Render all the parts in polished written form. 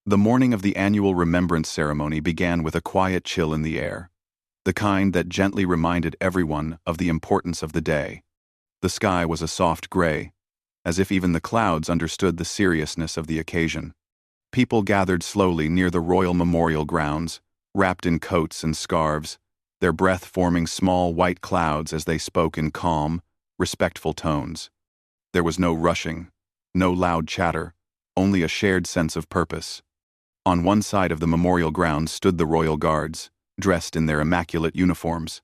The morning of the annual remembrance ceremony began with a quiet chill in the air, the kind that gently reminded everyone of the importance of the day. The sky was a soft gray, as if even the clouds understood the seriousness of the occasion. People gathered slowly near the royal memorial grounds, wrapped in coats and scarves, their breath forming small white clouds as they spoke in calm, respectful tones. There was no rushing, no loud chatter, only a shared sense of purpose. On one side of the memorial grounds stood the royal guards, dressed in their immaculate uniforms.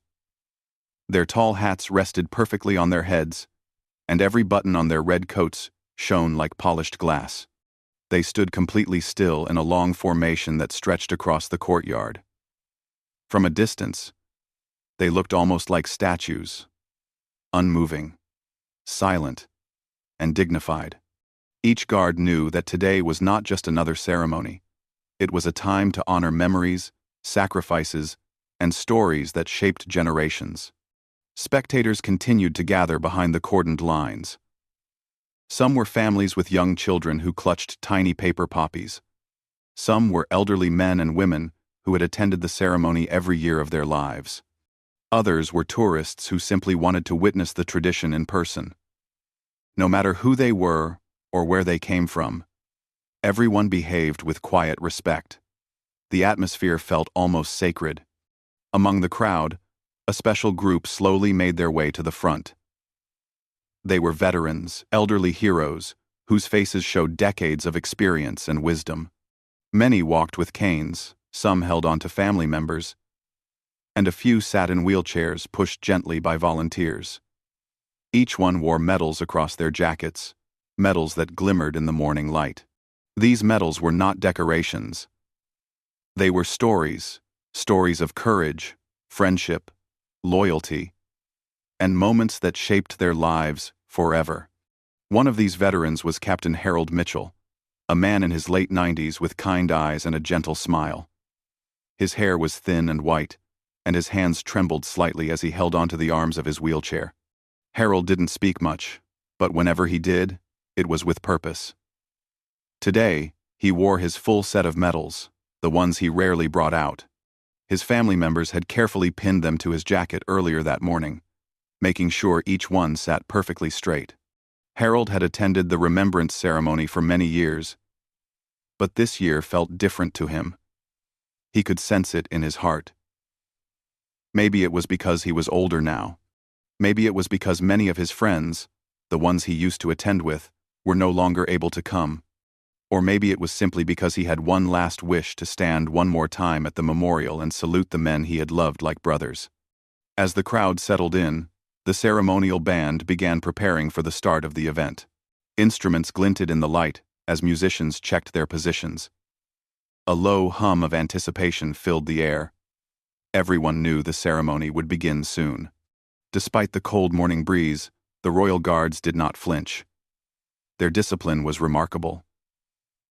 Their tall hats rested perfectly on their heads, and every button on their red coats shone like polished glass. They stood completely still in a long formation that stretched across the courtyard. From a distance, they looked almost like statues, unmoving, silent, and dignified. Each guard knew that today was not just another ceremony. It was a time to honor memories, sacrifices, and stories that shaped generations. Spectators continued to gather behind the cordoned lines. Some were families with young children who clutched tiny paper poppies. Some were elderly men and women who had attended the ceremony every year of their lives. Others were tourists who simply wanted to witness the tradition in person. No matter who they were or where they came from, everyone behaved with quiet respect. The atmosphere felt almost sacred. Among the crowd, a special group slowly made their way to the front. They were veterans, elderly heroes, whose faces showed decades of experience and wisdom. Many walked with canes, some held onto family members, and a few sat in wheelchairs pushed gently by volunteers. Each one wore medals across their jackets, medals that glimmered in the morning light. These medals were not decorations. They were stories, stories of courage, friendship, loyalty, and moments that shaped their lives forever. One of these veterans was Captain Harold Mitchell, a man in his late 90s with kind eyes and a gentle smile. His hair was thin and white, and his hands trembled slightly as he held onto the arms of his wheelchair. Harold didn't speak much, but whenever he did, it was with purpose. Today, he wore his full set of medals, the ones he rarely brought out. His family members had carefully pinned them to his jacket earlier that morning, making sure each one sat perfectly straight. Harold had attended the remembrance ceremony for many years, but this year felt different to him. He could sense it in his heart. Maybe it was because he was older now. Maybe it was because many of his friends, the ones he used to attend with, were no longer able to come. Or maybe it was simply because he had one last wish to stand one more time at the memorial and salute the men he had loved like brothers. As the crowd settled in, the ceremonial band began preparing for the start of the event. Instruments glinted in the light as musicians checked their positions. A low hum of anticipation filled the air. Everyone knew the ceremony would begin soon. Despite the cold morning breeze, the royal guards did not flinch. Their discipline was remarkable.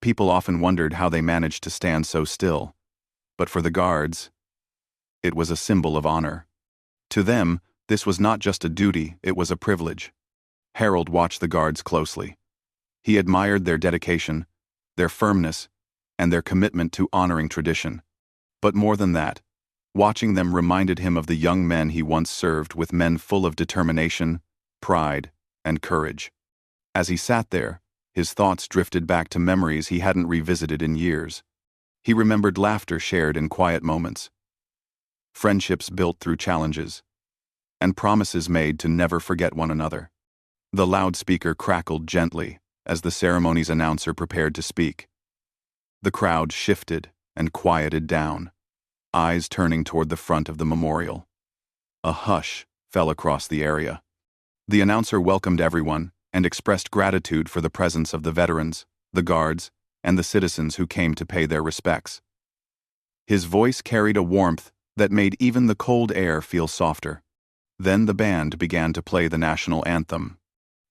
People often wondered how they managed to stand so still, but for the guards, it was a symbol of honor. To them, this was not just a duty, it was a privilege. Harold watched the guards closely. He admired their dedication, their firmness, and their commitment to honoring tradition. But more than that, watching them reminded him of the young men he once served with, men full of determination, pride, and courage. As he sat there, his thoughts drifted back to memories he hadn't revisited in years. He remembered laughter shared in quiet moments, friendships built through challenges, and promises made to never forget one another. The loudspeaker crackled gently as the ceremony's announcer prepared to speak. The crowd shifted and quieted down, eyes turning toward the front of the memorial. A hush fell across the area. The announcer welcomed everyone and expressed gratitude for the presence of the veterans, the guards, and the citizens who came to pay their respects. His voice carried a warmth that made even the cold air feel softer. Then the band began to play the national anthem.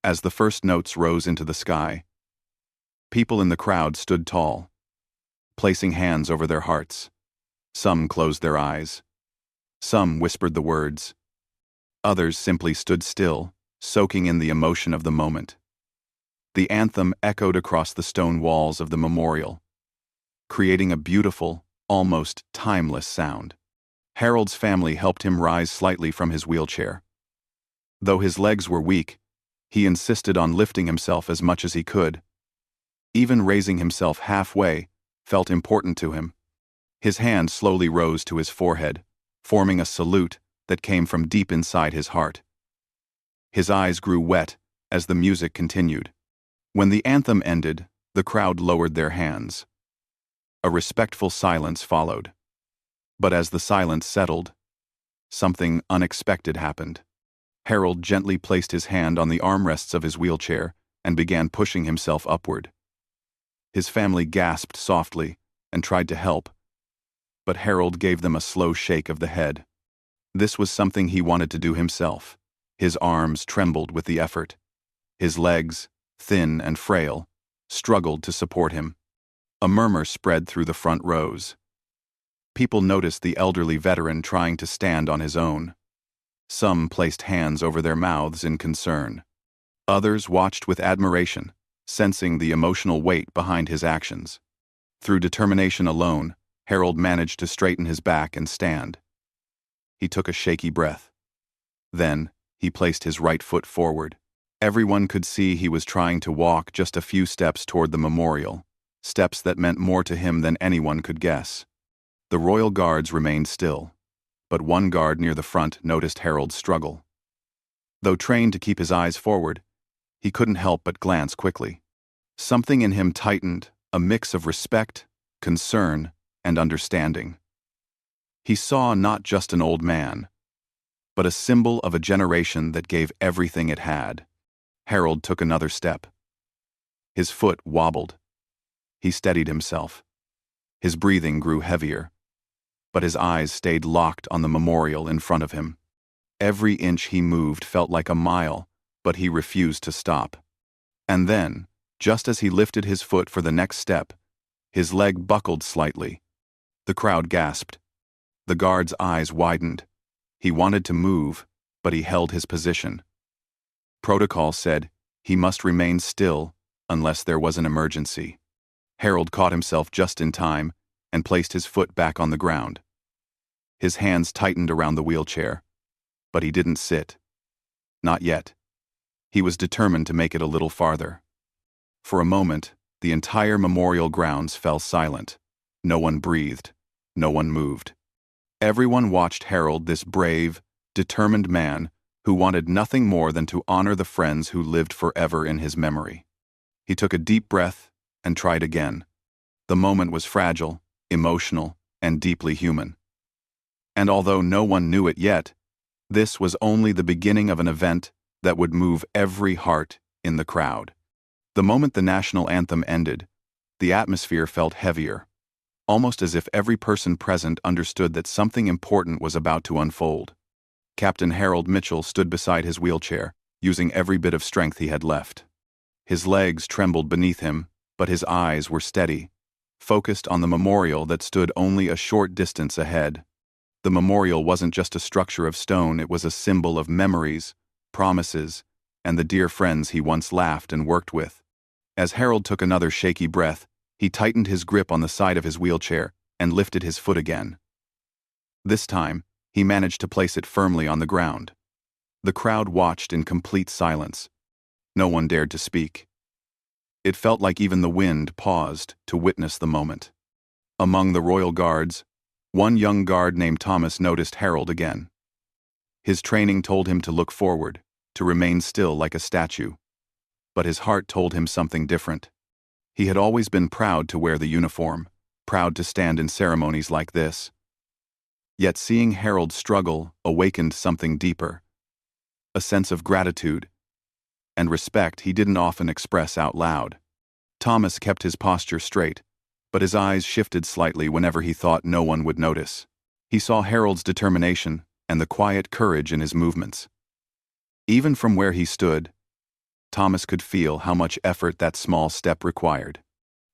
As the first notes rose into the sky, people in the crowd stood tall, placing hands over their hearts. Some closed their eyes. Some whispered the words. Others simply stood still, soaking in the emotion of the moment. The anthem echoed across the stone walls of the memorial, creating a beautiful, almost timeless sound. Harold's family helped him rise slightly from his wheelchair. Though his legs were weak, he insisted on lifting himself as much as he could. Even raising himself halfway felt important to him. His hand slowly rose to his forehead, forming a salute that came from deep inside his heart. His eyes grew wet as the music continued. When the anthem ended, the crowd lowered their hands. A respectful silence followed. But as the silence settled, something unexpected happened. Harold gently placed his hand on the armrests of his wheelchair and began pushing himself upward. His family gasped softly and tried to help, but Harold gave them a slow shake of the head. This was something he wanted to do himself. His arms trembled with the effort. His legs, thin and frail, struggled to support him. A murmur spread through the front rows. People noticed the elderly veteran trying to stand on his own. Some placed hands over their mouths in concern. Others watched with admiration, sensing the emotional weight behind his actions. Through determination alone, Harold managed to straighten his back and stand. He took a shaky breath. Then, he placed his right foot forward. Everyone could see he was trying to walk just a few steps toward the memorial, steps that meant more to him than anyone could guess. The royal guards remained still, but one guard near the front noticed Harold's struggle. Though trained to keep his eyes forward, he couldn't help but glance quickly. Something in him tightened, a mix of respect, concern, and understanding. He saw not just an old man, but a symbol of a generation that gave everything it had. Harold took another step. His foot wobbled. He steadied himself. His breathing grew heavier, but his eyes stayed locked on the memorial in front of him. Every inch he moved felt like a mile, but he refused to stop. And then, just as he lifted his foot for the next step, his leg buckled slightly. The crowd gasped. The guard's eyes widened. He wanted to move, but he held his position. Protocol said he must remain still unless there was an emergency. Harold caught himself just in time and placed his foot back on the ground. His hands tightened around the wheelchair, but he didn't sit. Not yet. He was determined to make it a little farther. For a moment, the entire memorial grounds fell silent. No one breathed. No one moved. Everyone watched Harold, this brave, determined man who wanted nothing more than to honor the friends who lived forever in his memory. He took a deep breath and tried again. The moment was fragile, emotional, and deeply human. And although no one knew it yet, this was only the beginning of an event that would move every heart in the crowd. The moment the national anthem ended, the atmosphere felt heavier, almost as if every person present understood that something important was about to unfold. Captain Harold Mitchell stood beside his wheelchair, using every bit of strength he had left. His legs trembled beneath him, but his eyes were steady, focused on the memorial that stood only a short distance ahead. The memorial wasn't just a structure of stone, it was a symbol of memories, promises, and the dear friends he once laughed and worked with. As Harold took another shaky breath, he tightened his grip on the side of his wheelchair and lifted his foot again. This time, he managed to place it firmly on the ground. The crowd watched in complete silence. No one dared to speak. It felt like even the wind paused to witness the moment. Among the royal guards, one young guard named Thomas noticed Harold again. His training told him to look forward, to remain still like a statue. But his heart told him something different. He had always been proud to wear the uniform, proud to stand in ceremonies like this. Yet seeing Harold struggle awakened something deeper, a sense of gratitude and respect he didn't often express out loud. Thomas kept his posture straight, but his eyes shifted slightly whenever he thought no one would notice. He saw Harold's determination and the quiet courage in his movements. Even from where he stood, Thomas could feel how much effort that small step required.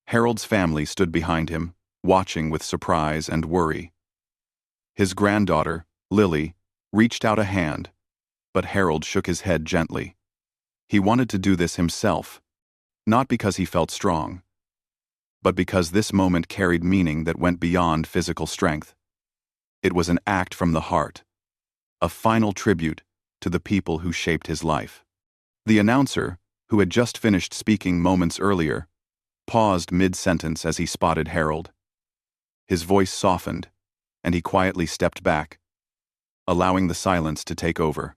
Harold's family stood behind him, watching with surprise and worry. His granddaughter, Lily, reached out a hand, but Harold shook his head gently. He wanted to do this himself, not because he felt strong, but because this moment carried meaning that went beyond physical strength. It was an act from the heart, a final tribute to the people who shaped his life. The announcer, who had just finished speaking moments earlier, paused mid-sentence as he spotted Harold. His voice softened, and he quietly stepped back, allowing the silence to take over.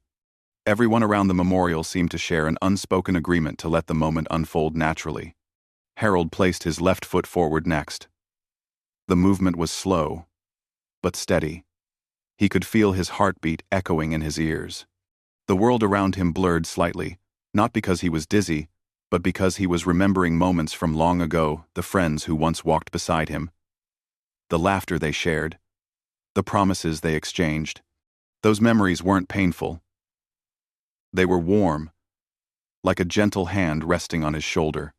Everyone around the memorial seemed to share an unspoken agreement to let the moment unfold naturally. Harold placed his left foot forward next. The movement was slow, but steady. He could feel his heartbeat echoing in his ears. The world around him blurred slightly, not because he was dizzy, but because he was remembering moments from long ago, the friends who once walked beside him, the laughter they shared, the promises they exchanged. Those memories weren't painful. They were warm, like a gentle hand resting on his shoulder.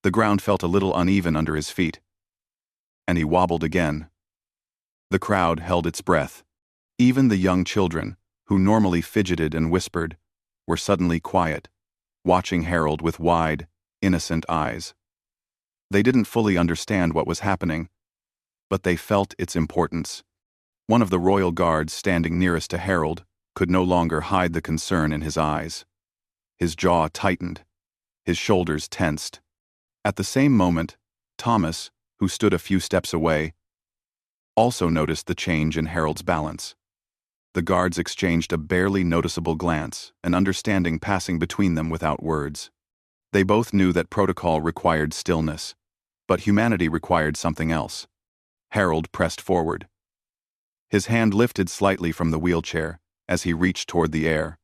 The ground felt a little uneven under his feet, and he wobbled again. The crowd held its breath. Even the young children, who normally fidgeted and whispered, were suddenly quiet, watching Harold with wide, innocent eyes. They didn't fully understand what was happening, but they felt its importance. One of the royal guards standing nearest to Harold could no longer hide the concern in his eyes. His jaw tightened, his shoulders tensed. At the same moment, Thomas, who stood a few steps away, also noticed the change in Harold's balance. The guards exchanged a barely noticeable glance, an understanding passing between them without words. They both knew that protocol required stillness, but humanity required something else. Harold pressed forward. His hand lifted slightly from the wheelchair as he reached toward the air,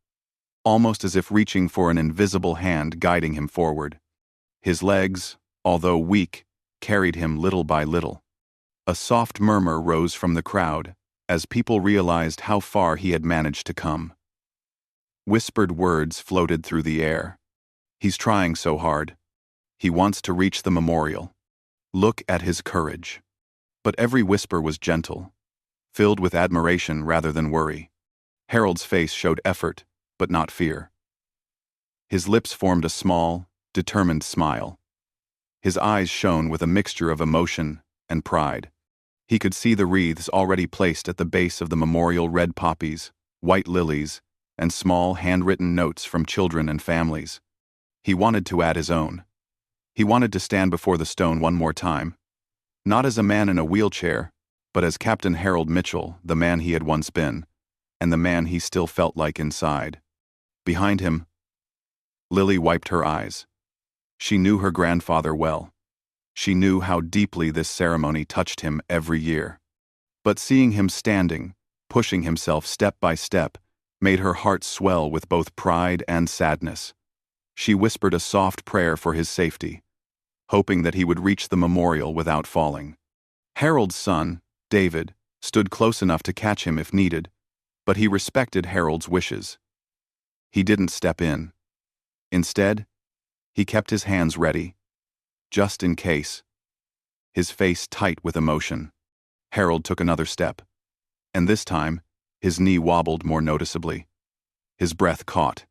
almost as if reaching for an invisible hand guiding him forward. His legs, although weak, carried him little by little. A soft murmur rose from the crowd as people realized how far he had managed to come. Whispered words floated through the air. He's trying so hard. He wants to reach the memorial. Look at his courage. But every whisper was gentle, filled with admiration rather than worry. Harold's face showed effort, but not fear. His lips formed a small, determined smile. His eyes shone with a mixture of emotion and pride. He could see the wreaths already placed at the base of the memorial: red poppies, white lilies, and small handwritten notes from children and families. He wanted to add his own. He wanted to stand before the stone one more time, not as a man in a wheelchair, but as Captain Harold Mitchell, the man he had once been, and the man he still felt like inside. Behind him, Lily wiped her eyes. She knew her grandfather well. She knew how deeply this ceremony touched him every year. But seeing him standing, pushing himself step by step, made her heart swell with both pride and sadness. She whispered a soft prayer for his safety, hoping that he would reach the memorial without falling. Harold's son, David, stood close enough to catch him if needed, but he respected Harold's wishes. He didn't step in. Instead, he kept his hands ready, just in case. His face tight with emotion. Harold took another step, and this time, his knee wobbled more noticeably. His breath caught.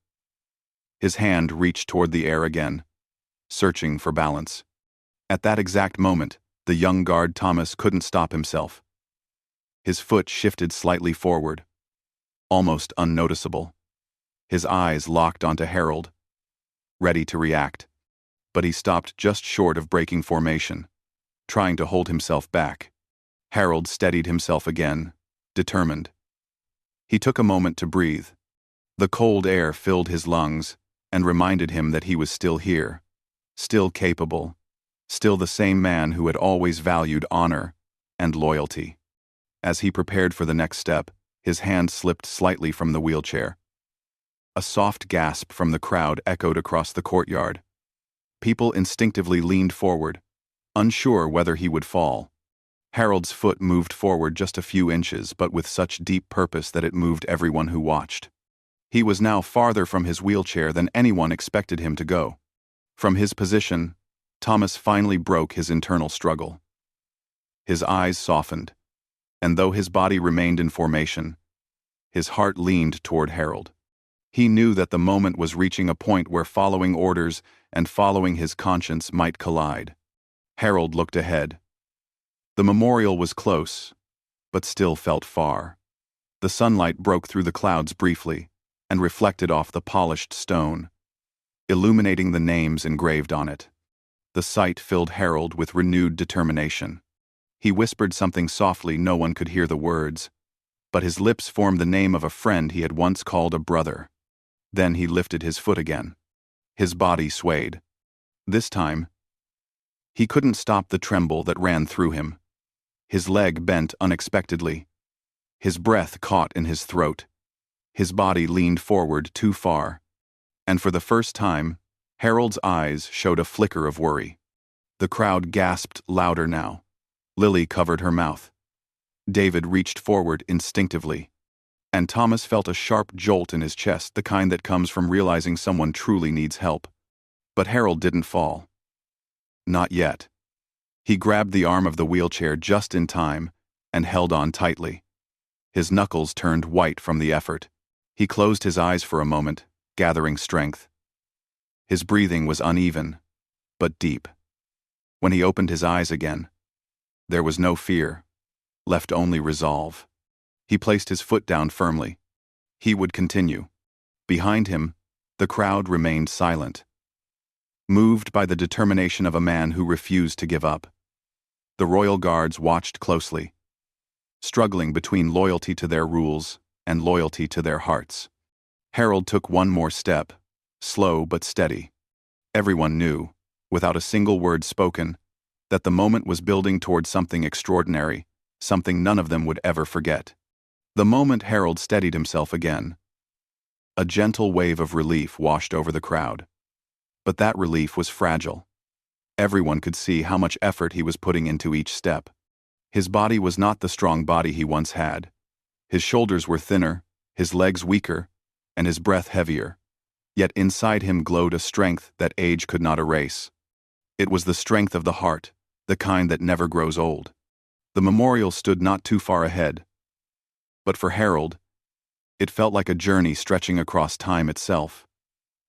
His hand reached toward the air again, searching for balance. At that exact moment, the young guard Thomas couldn't stop himself. His foot shifted slightly forward, almost unnoticeable. His eyes locked onto Harold, ready to react. But he stopped just short of breaking formation, trying to hold himself back. Harold steadied himself again, determined. He took a moment to breathe. The cold air filled his lungs and reminded him that he was still here, still capable, still the same man who had always valued honor and loyalty. As he prepared for the next step, his hand slipped slightly from the wheelchair. A soft gasp from the crowd echoed across the courtyard. People instinctively leaned forward, unsure whether he would fall. Harold's foot moved forward just a few inches, but with such deep purpose that it moved everyone who watched. He was now farther from his wheelchair than anyone expected him to go. From his position, Thomas finally broke his internal struggle. His eyes softened, and though his body remained in formation, his heart leaned toward Harold. He knew that the moment was reaching a point where following orders and following his conscience might collide. Harold looked ahead. The memorial was close, but still felt far. The sunlight broke through the clouds briefly and reflected off the polished stone, illuminating the names engraved on it. The sight filled Harold with renewed determination. He whispered something softly. No one could hear the words, but his lips formed the name of a friend he had once called a brother. Then he lifted his foot again. His body swayed. This time, he couldn't stop the tremble that ran through him. His leg bent unexpectedly. His breath caught in his throat. His body leaned forward too far. And for the first time, Harold's eyes showed a flicker of worry. The crowd gasped louder now. Lily covered her mouth. David reached forward instinctively. And Thomas felt a sharp jolt in his chest, the kind that comes from realizing someone truly needs help. But Harold didn't fall. Not yet. He grabbed the arm of the wheelchair just in time and held on tightly. His knuckles turned white from the effort. He closed his eyes for a moment, gathering strength. His breathing was uneven, but deep. When he opened his eyes again, there was no fear, left only resolve. He placed his foot down firmly. He would continue. Behind him, the crowd remained silent, moved by the determination of a man who refused to give up. The royal guards watched closely, struggling between loyalty to their rules and loyalty to their hearts. Harold took one more step, slow but steady. Everyone knew, without a single word spoken, that the moment was building toward something extraordinary, something none of them would ever forget. The moment Harold steadied himself again, a gentle wave of relief washed over the crowd. But that relief was fragile. Everyone could see how much effort he was putting into each step. His body was not the strong body he once had. His shoulders were thinner, his legs weaker, and his breath heavier. Yet inside him glowed a strength that age could not erase. It was the strength of the heart, the kind that never grows old. The memorial stood not too far ahead. But for Harold, it felt like a journey stretching across time itself.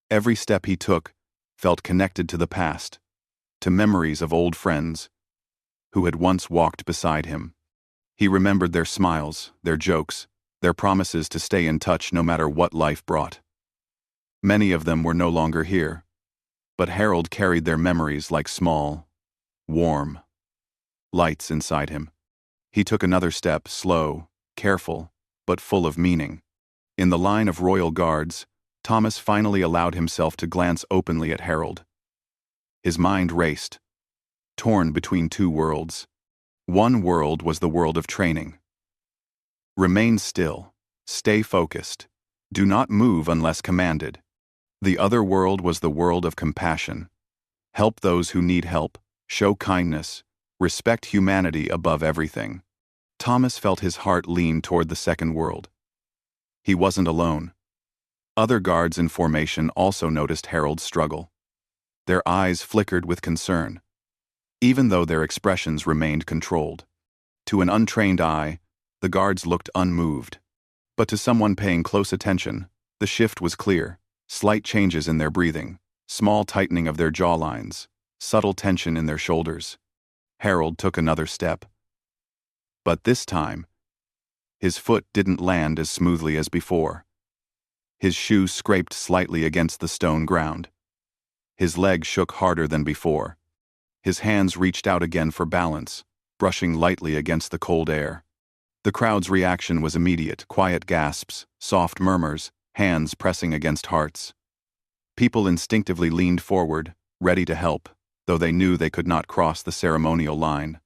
Every step he took felt connected to the past, to memories of old friends who had once walked beside him. He remembered their smiles, their jokes, their promises to stay in touch no matter what life brought. Many of them were no longer here, but Harold carried their memories like small, warm lights inside him. He took another step, slow, careful, but full of meaning. In the line of royal guards, Thomas finally allowed himself to glance openly at Harold. His mind raced, torn between two worlds. One world was the world of training. Remain still, stay focused, do not move unless commanded. The other world was the world of compassion. Help those who need help, show kindness, respect humanity above everything. Thomas felt his heart lean toward the second world. He wasn't alone. Other guards in formation also noticed Harold's struggle. Their eyes flickered with concern, even though their expressions remained controlled. To an untrained eye, the guards looked unmoved. But to someone paying close attention, the shift was clear. Slight changes in their breathing, small tightening of their jawlines, subtle tension in their shoulders. Harold took another step. But this time, his foot didn't land as smoothly as before. His shoe scraped slightly against the stone ground. His leg shook harder than before. His hands reached out again for balance, brushing lightly against the cold air. The crowd's reaction was immediate, quiet gasps, soft murmurs, hands pressing against hearts. People instinctively leaned forward, ready to help, though they knew they could not cross the ceremonial line.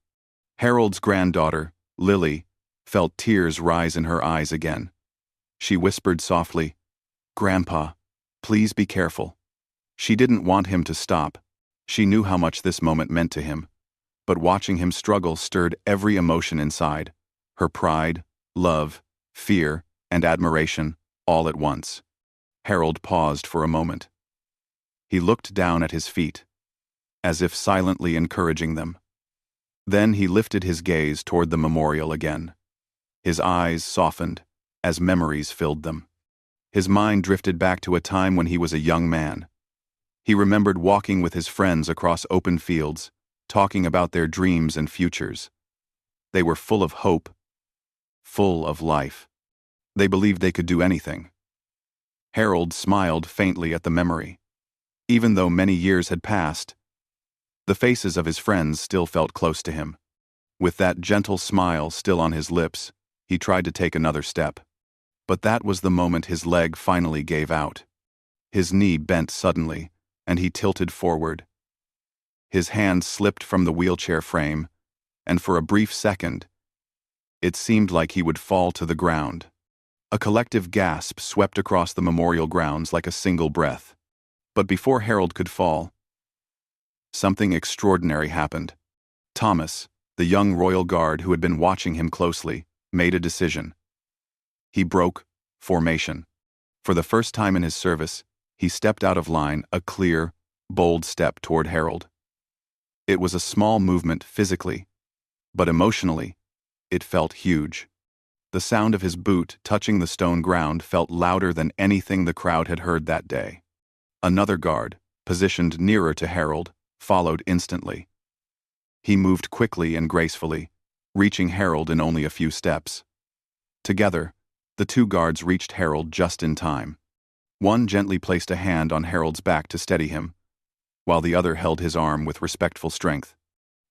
Harold's granddaughter, Lily, felt tears rise in her eyes again. She whispered softly, "Grandpa, please be careful." She didn't want him to stop. She knew how much this moment meant to him. But watching him struggle stirred every emotion inside. Her pride, love, fear, and admiration, all at once. Harold paused for a moment. He looked down at his feet, as if silently encouraging them. Then he lifted his gaze toward the memorial again. His eyes softened as memories filled them. His mind drifted back to a time when he was a young man. He remembered walking with his friends across open fields, talking about their dreams and futures. They were full of hope, full of life. They believed they could do anything. Harold smiled faintly at the memory. Even though many years had passed, the faces of his friends still felt close to him. With that gentle smile still on his lips, he tried to take another step. But that was the moment his leg finally gave out. His knee bent suddenly, and he tilted forward. His hand slipped from the wheelchair frame, and for a brief second, it seemed like he would fall to the ground. A collective gasp swept across the memorial grounds like a single breath. But before Harold could fall, something extraordinary happened. Thomas, the young royal guard who had been watching him closely, made a decision. He broke formation. For the first time in his service, he stepped out of line, a clear, bold step toward Harold. It was a small movement physically, but emotionally, it felt huge. The sound of his boot touching the stone ground felt louder than anything the crowd had heard that day. Another guard, positioned nearer to Harold, followed instantly. He moved quickly and gracefully, reaching Harold in only a few steps. Together, the two guards reached Harold just in time. One gently placed a hand on Harold's back to steady him, while the other held his arm with respectful strength.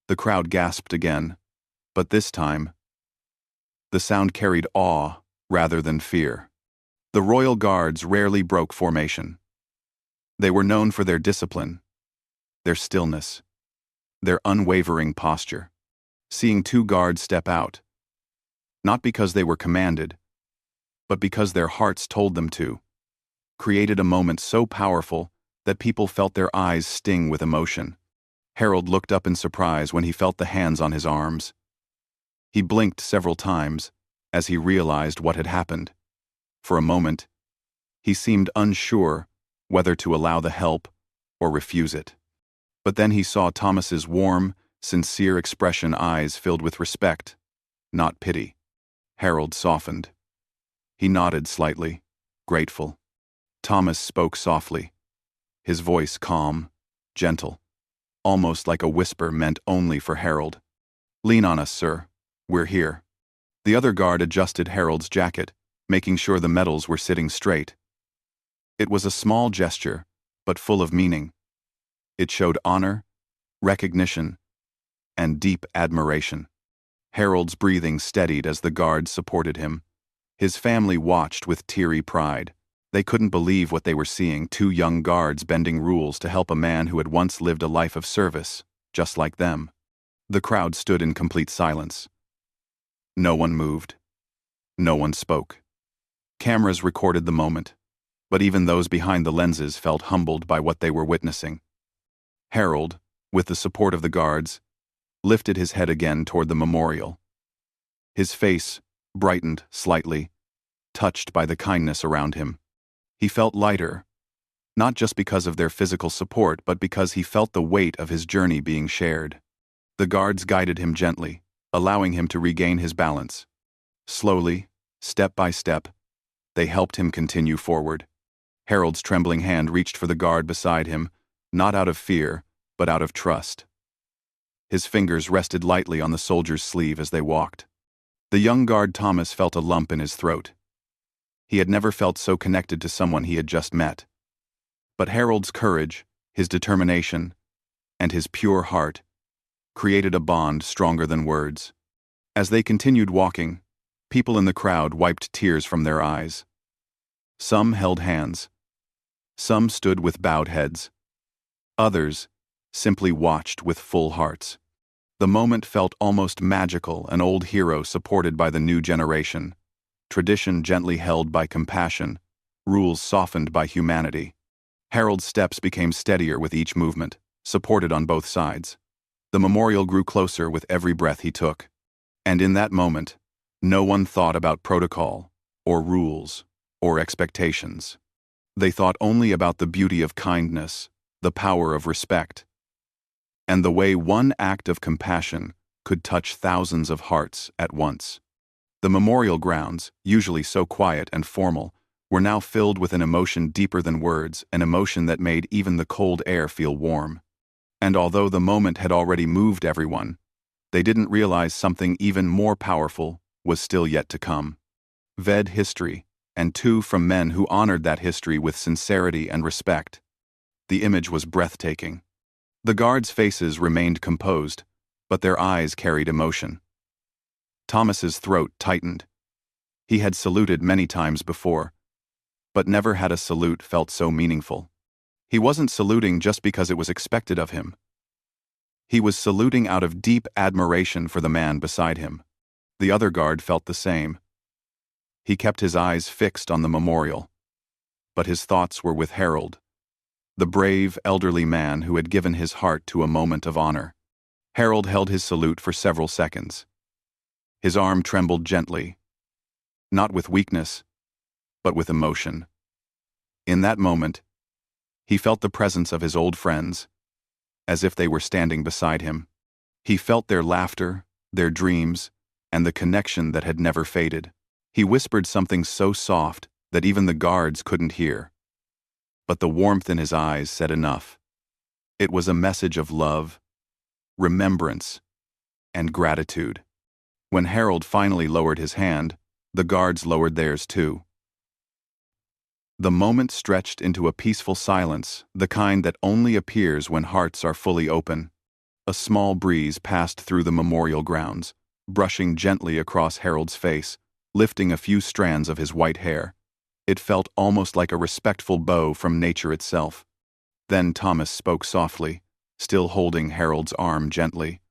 The crowd gasped again, but this time, the sound carried awe rather than fear. The royal guards rarely broke formation. They were known for their discipline, their stillness, their unwavering posture. Seeing two guards step out, not because they were commanded, but because their hearts told them to, created a moment so powerful that people felt their eyes sting with emotion. Harold looked up in surprise when he felt the hands on his arms. He blinked several times as he realized what had happened. For a moment, he seemed unsure whether to allow the help or refuse it. But then he saw Thomas's warm, sincere expression, eyes filled with respect, not pity. Harold softened. He nodded slightly, grateful. Thomas spoke softly, his voice calm, gentle, almost like a whisper meant only for Harold. "Lean on us, sir. We're here." The other guard adjusted Harold's jacket, making sure the medals were sitting straight. It was a small gesture, but full of meaning. It showed honor, recognition, and deep admiration. Harold's breathing steadied as the guards supported him. His family watched with teary pride. They couldn't believe what they were seeing, two young guards bending rules to help a man who had once lived a life of service, just like them. The crowd stood in complete silence. No one moved. No one spoke. Cameras recorded the moment, but even those behind the lenses felt humbled by what they were witnessing. Harold, with the support of the guards, lifted his head again toward the memorial. His face brightened slightly, touched by the kindness around him. He felt lighter, not just because of their physical support, but because he felt the weight of his journey being shared. The guards guided him gently, allowing him to regain his balance. Slowly, step by step, they helped him continue forward. Harold's trembling hand reached for the guard beside him, not out of fear, but out of trust. His fingers rested lightly on the soldier's sleeve as they walked. The young guard Thomas felt a lump in his throat. He had never felt so connected to someone he had just met. But Harold's courage, his determination, and his pure heart created a bond stronger than words. As they continued walking, people in the crowd wiped tears from their eyes. Some held hands. Some stood with bowed heads. Others simply watched with full hearts. The moment felt almost magical, an old hero supported by the new generation, tradition gently held by compassion, rules softened by humanity. Harold's steps became steadier with each movement, supported on both sides. The memorial grew closer with every breath he took. And in that moment, no one thought about protocol, or rules, or expectations. They thought only about the beauty of kindness, the power of respect, and the way one act of compassion could touch thousands of hearts at once. The memorial grounds, usually so quiet and formal, were now filled with an emotion deeper than words, an emotion that made even the cold air feel warm. And although the moment had already moved everyone, they didn't realize something even more powerful was still yet to come. Ved history, and two from men who honored that history with sincerity and respect. The image was breathtaking. The guards' faces remained composed, but their eyes carried emotion. Thomas's throat tightened. He had saluted many times before, but never had a salute felt so meaningful. He wasn't saluting just because it was expected of him. He was saluting out of deep admiration for the man beside him. The other guard felt the same. He kept his eyes fixed on the memorial, but his thoughts were with Harold, the brave, elderly man who had given his heart to a moment of honor. Harold held his salute for several seconds. His arm trembled gently, not with weakness, but with emotion. In that moment, he felt the presence of his old friends, as if they were standing beside him. He felt their laughter, their dreams, and the connection that had never faded. He whispered something so soft that even the guards couldn't hear. But the warmth in his eyes said enough. It was a message of love, remembrance, and gratitude. When Harold finally lowered his hand, the guards lowered theirs too. The moment stretched into a peaceful silence, the kind that only appears when hearts are fully open. A small breeze passed through the memorial grounds, brushing gently across Harold's face, lifting a few strands of his white hair. It felt almost like a respectful bow from nature itself. Then Thomas spoke softly, still holding Harold's arm gently.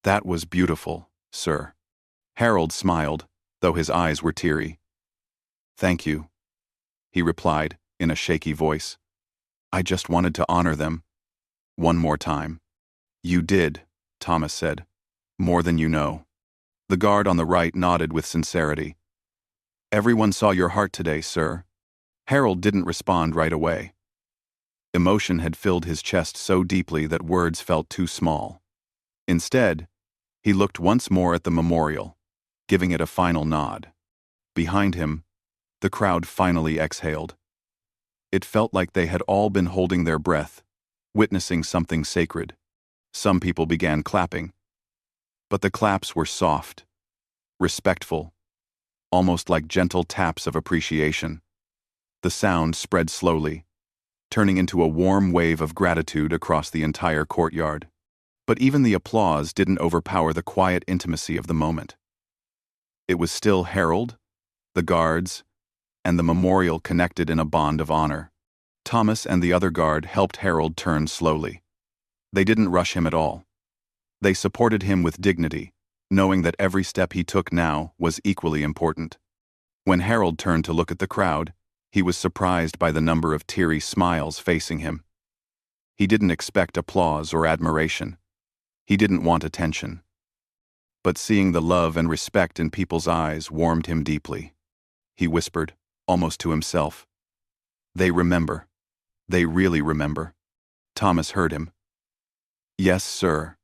"That was beautiful, sir." Harold smiled, though his eyes were teary. "Thank you," he replied in a shaky voice. "I just wanted to honor them. One more time." "You did," Thomas said. "More than you know." The guard on the right nodded with sincerity. "Everyone saw your heart today, sir." Harold didn't respond right away. Emotion had filled his chest so deeply that words felt too small. Instead, he looked once more at the memorial, giving it a final nod. Behind him, the crowd finally exhaled. It felt like they had all been holding their breath, witnessing something sacred. Some people began clapping, but the claps were soft, respectful, almost like gentle taps of appreciation. The sound spread slowly, turning into a warm wave of gratitude across the entire courtyard. But even the applause didn't overpower the quiet intimacy of the moment. It was still Harold, the guards, and the memorial connected in a bond of honor. Thomas and the other guard helped Harold turn slowly. They didn't rush him at all. They supported him with dignity, knowing that every step he took now was equally important. When Harold turned to look at the crowd, he was surprised by the number of teary smiles facing him. He didn't expect applause or admiration. He didn't want attention. But seeing the love and respect in people's eyes warmed him deeply. He whispered, almost to himself, "They remember. They really remember." Thomas heard him. "Yes, sir,"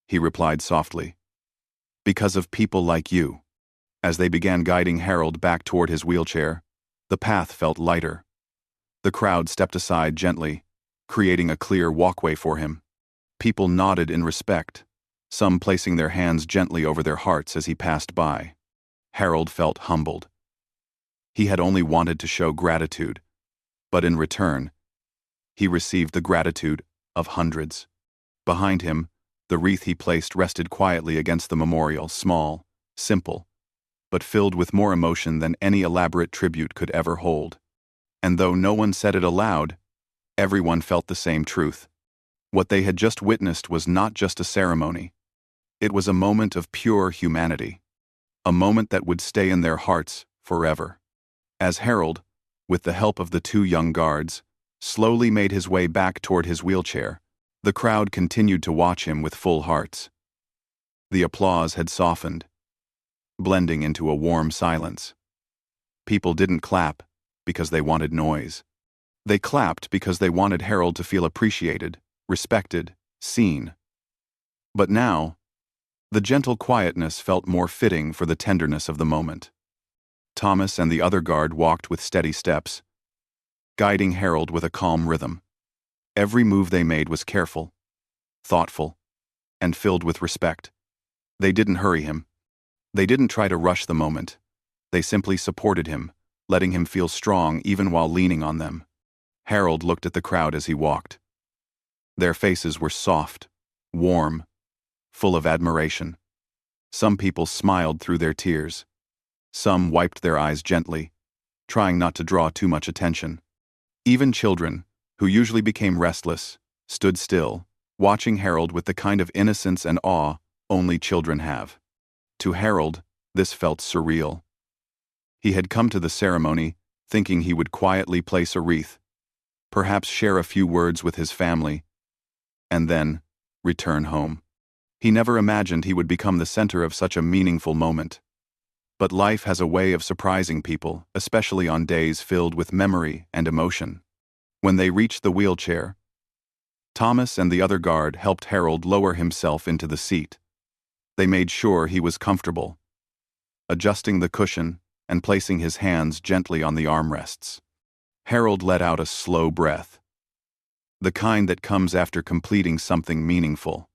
he replied softly. "Because of people like you." As they began guiding Harold back toward his wheelchair, the path felt lighter. The crowd stepped aside gently, creating a clear walkway for him. People nodded in respect, some placing their hands gently over their hearts as he passed by. Harold felt humbled. He had only wanted to show gratitude, but in return, he received the gratitude of hundreds. Behind him, the wreath he placed rested quietly against the memorial, small, simple, but filled with more emotion than any elaborate tribute could ever hold. And though no one said it aloud, everyone felt the same truth. What they had just witnessed was not just a ceremony. It was a moment of pure humanity, a moment that would stay in their hearts forever. As Harold, with the help of the two young guards, slowly made his way back toward his wheelchair, the crowd continued to watch him with full hearts. The applause had softened, blending into a warm silence. People didn't clap because they wanted noise. They clapped because they wanted Harold to feel appreciated, respected, seen. But now, the gentle quietness felt more fitting for the tenderness of the moment. Thomas and the other guard walked with steady steps, guiding Harold with a calm rhythm. Every move they made was careful, thoughtful, and filled with respect. They didn't hurry him. They didn't try to rush the moment. They simply supported him, letting him feel strong even while leaning on them. Harold looked at the crowd as he walked. Their faces were soft, warm, full of admiration. Some people smiled through their tears. Some wiped their eyes gently, trying not to draw too much attention. Even children, who usually became restless, stood still, watching Harold with the kind of innocence and awe only children have. To Harold, this felt surreal. He had come to the ceremony thinking he would quietly place a wreath, perhaps share a few words with his family, and then return home. He never imagined he would become the center of such a meaningful moment. But life has a way of surprising people, especially on days filled with memory and emotion. When they reached the wheelchair, Thomas and the other guard helped Harold lower himself into the seat. They made sure he was comfortable, adjusting the cushion and placing his hands gently on the armrests. Harold let out a slow breath, the kind that comes after completing something meaningful,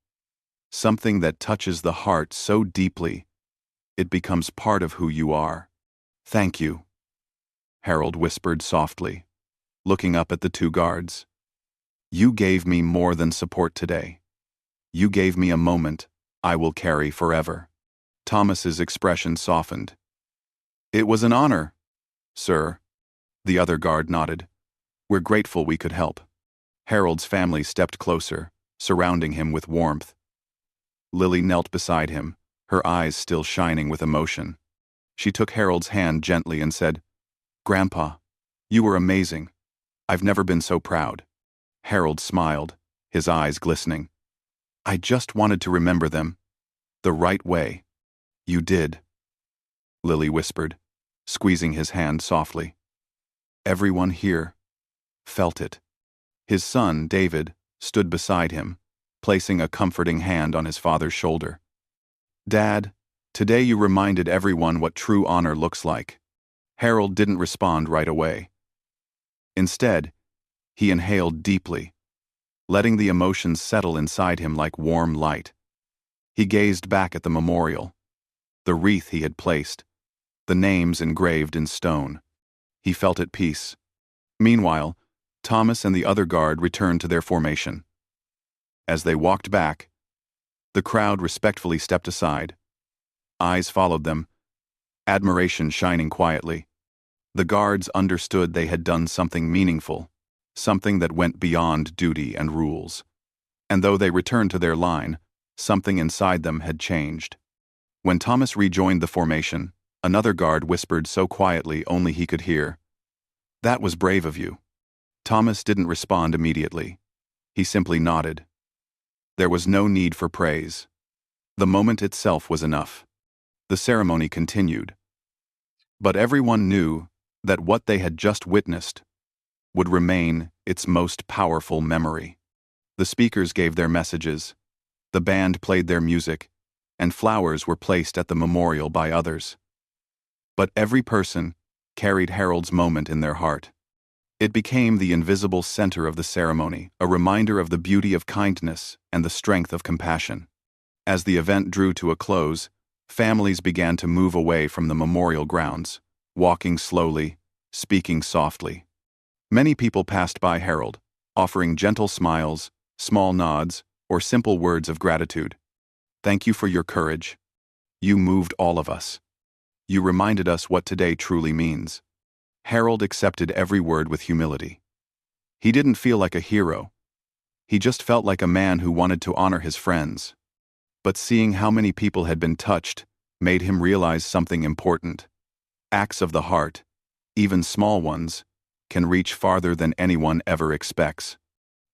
something that touches the heart so deeply it becomes part of who you are. "Thank you," Harold whispered softly, looking up at the two guards. "You gave me more than support today. You gave me a moment I will carry forever." Thomas's expression softened. "It was an honor, sir." The other guard nodded. "We're grateful we could help." Harold's family stepped closer, surrounding him with warmth. Lily knelt beside him, her eyes still shining with emotion. She took Harold's hand gently and said, "Grandpa, you were amazing. I've never been so proud." Harold smiled, his eyes glistening. "I just wanted to remember them the right way." "You did," Lily whispered, squeezing his hand softly. Everyone here felt it. His son, David, stood beside him, placing a comforting hand on his father's shoulder. "Dad, today you reminded everyone what true honor looks like." Harold didn't respond right away. Instead, he inhaled deeply, letting the emotions settle inside him like warm light. He gazed back at the memorial, the wreath he had placed, the names engraved in stone. He felt at peace. Meanwhile, Thomas and the other guard returned to their formation. As they walked back, the crowd respectfully stepped aside. Eyes followed them, admiration shining quietly. The guards understood they had done something meaningful, something that went beyond duty and rules. And though they returned to their line, something inside them had changed. When Thomas rejoined the formation, another guard whispered so quietly only he could hear, "That was brave of you." Thomas didn't respond immediately. He simply nodded. There was no need for praise. The moment itself was enough. The ceremony continued. But everyone knew that what they had just witnessed would remain its most powerful memory. The speakers gave their messages, the band played their music, and flowers were placed at the memorial by others. But every person carried Harold's moment in their heart. It became the invisible center of the ceremony, a reminder of the beauty of kindness and the strength of compassion. As the event drew to a close, families began to move away from the memorial grounds, walking slowly, speaking softly. Many people passed by Harold, offering gentle smiles, small nods, or simple words of gratitude. "Thank you for your courage. You moved all of us. You reminded us what today truly means." Harold accepted every word with humility. He didn't feel like a hero. He just felt like a man who wanted to honor his friends. But seeing how many people had been touched made him realize something important. Acts of the heart, even small ones, can reach farther than anyone ever expects.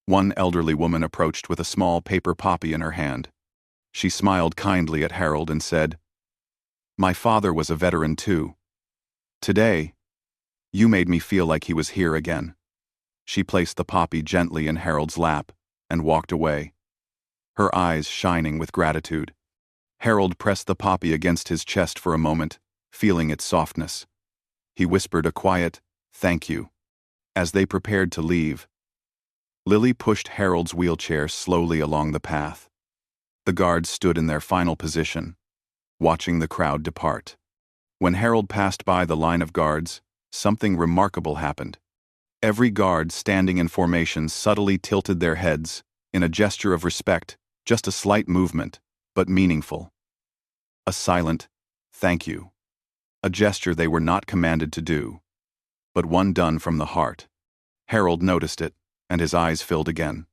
One elderly woman approached with a small paper poppy in her hand. She smiled kindly at Harold and said, "My father was a veteran too. Today, you made me feel like he was here again." She placed the poppy gently in Harold's lap and walked away, her eyes shining with gratitude. Harold pressed the poppy against his chest for a moment, feeling its softness. He whispered a quiet, "Thank you." As they prepared to leave, Lily pushed Harold's wheelchair slowly along the path. The guards stood in their final position, watching the crowd depart. When Harold passed by the line of guards, something remarkable happened. Every guard standing in formation subtly tilted their heads, in a gesture of respect, just a slight movement, but meaningful. A silent, "Thank you." A gesture they were not commanded to do, but one done from the heart. Harold noticed it, and his eyes filled again.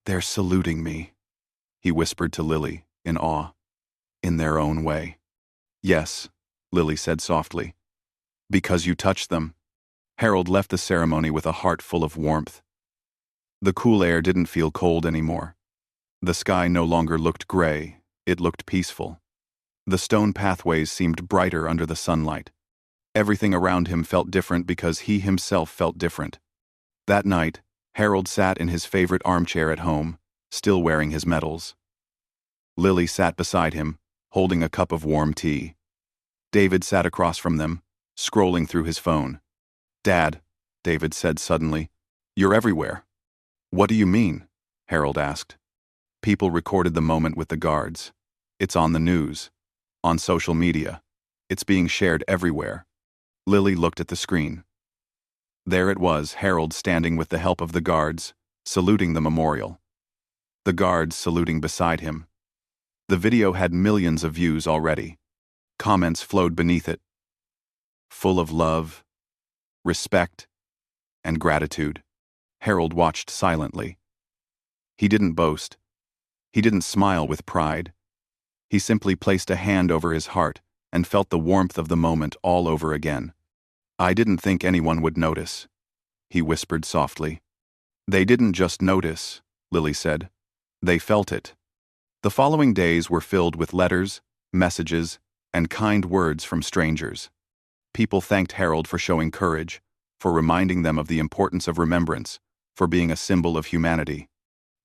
"They're saluting me," he whispered to Lily, in awe. "In their own way." "Yes," Lily said softly. "Because you touched them." Harold left the ceremony with a heart full of warmth. The cool air didn't feel cold anymore. The sky no longer looked gray, it looked peaceful. The stone pathways seemed brighter under the sunlight. Everything around him felt different because he himself felt different. That night, Harold sat in his favorite armchair at home, still wearing his medals. Lily sat beside him, holding a cup of warm tea. David sat across from them, scrolling through his phone. "Dad," David said suddenly, "you're everywhere." "What do you mean?" Harold asked. "People recorded the moment with the guards. It's on the news. On social media. It's being shared everywhere." Lily looked at the screen. There it was, Harold standing with the help of the guards, saluting the memorial. The guards saluting beside him. The video had millions of views already. Comments flowed beneath it, full of love, respect, and gratitude. Harold watched silently. He didn't boast. He didn't smile with pride. He simply placed a hand over his heart and felt the warmth of the moment all over again. "I didn't think anyone would notice," he whispered softly. "They didn't just notice," Lily said. "They felt it." The following days were filled with letters, messages, and kind words from strangers. People thanked Harold for showing courage, for reminding them of the importance of remembrance, for being a symbol of humanity.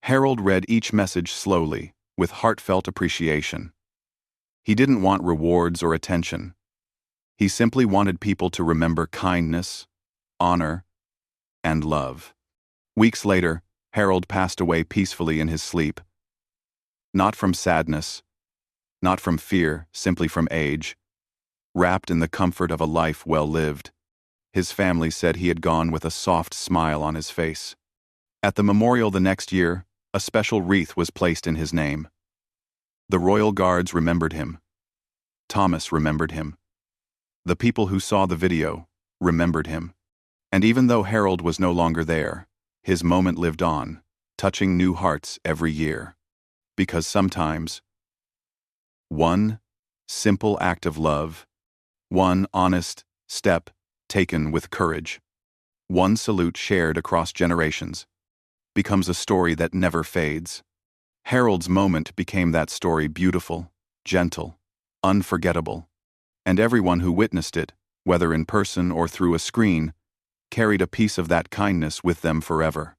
Harold read each message slowly, with heartfelt appreciation. He didn't want rewards or attention. He simply wanted people to remember kindness, honor, and love. Weeks later, Harold passed away peacefully in his sleep. Not from sadness, not from fear, simply from age. Wrapped in the comfort of a life well lived. His family said he had gone with a soft smile on his face. At the memorial the next year, a special wreath was placed in his name. The royal guards remembered him. Thomas remembered him. The people who saw the video remembered him. And even though Harold was no longer there, his moment lived on, touching new hearts every year. Because sometimes, one simple act of love, one honest step taken with courage, one salute shared across generations, becomes a story that never fades. Harold's moment became that story, beautiful, gentle, unforgettable, and everyone who witnessed it, whether in person or through a screen, carried a piece of that kindness with them forever.